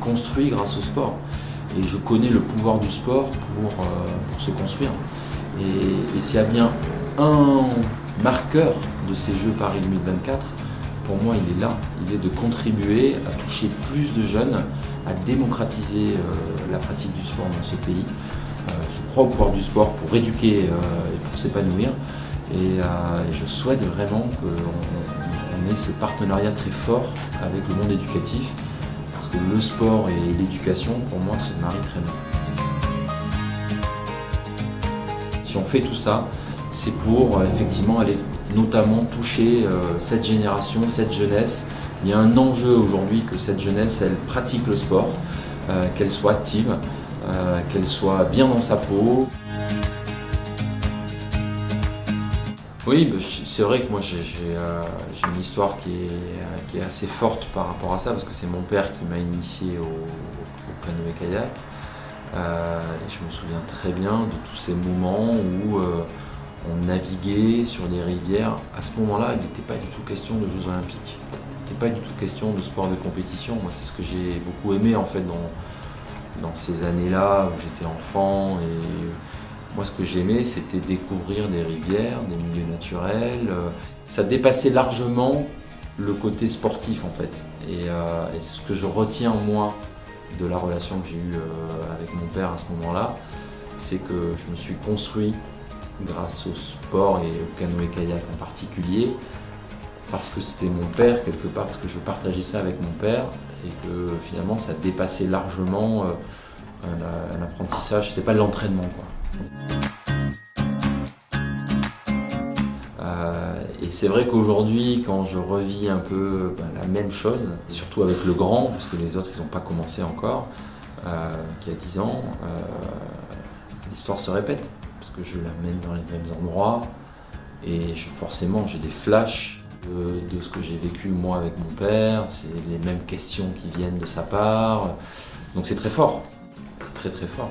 construit grâce au sport. Et je connais le pouvoir du sport pour se construire. Et s'il y a bien un marqueur de ces Jeux Paris 2024, pour moi il est là. Il est de contribuer à toucher plus de jeunes, à démocratiser la pratique du sport dans ce pays. Je crois au pouvoir du sport pour éduquer et pour s'épanouir. Et je souhaite vraiment qu'on ait ce partenariat très fort avec le monde éducatif. Parce que le sport et l'éducation, pour moi, se marient très bien. Si on fait tout ça, c'est pour effectivement aller notamment toucher cette génération, cette jeunesse. Il y a un enjeu aujourd'hui que cette jeunesse, elle pratique le sport, qu'elle soit active, qu'elle soit bien dans sa peau. Oui, c'est vrai que moi j'ai une histoire qui est assez forte par rapport à ça, parce que c'est mon père qui m'a initié au canoë-kayak. Et je me souviens très bien de tous ces moments où on naviguait sur des rivières. À ce moment-là, il n'était pas du tout question de Jeux Olympiques. Il n'était pas du tout question de sport de compétition. Moi, c'est ce que j'ai beaucoup aimé en fait dans ces années-là où j'étais enfant. Et moi, ce que j'aimais, c'était découvrir des rivières, des milieux naturels. Ça dépassait largement le côté sportif en fait. Et ce que je retiens moi de la relation que j'ai eue avec mon père à ce moment-là, c'est que je me suis construit grâce au sport et au canoë-kayak en particulier, parce que c'était mon père quelque part, parce que je partageais ça avec mon père et que finalement ça dépassait largement un apprentissage, c'était pas de l'entraînement quoi. Et c'est vrai qu'aujourd'hui, quand je revis un peu la même chose, surtout avec le grand, parce que les autres ils n'ont pas commencé encore, qui a 10 ans, l'histoire se répète, parce que je l'amène dans les mêmes endroits, et forcément j'ai des flashs de ce que j'ai vécu moi avec mon père, c'est les mêmes questions qui viennent de sa part, donc c'est très fort, très très fort.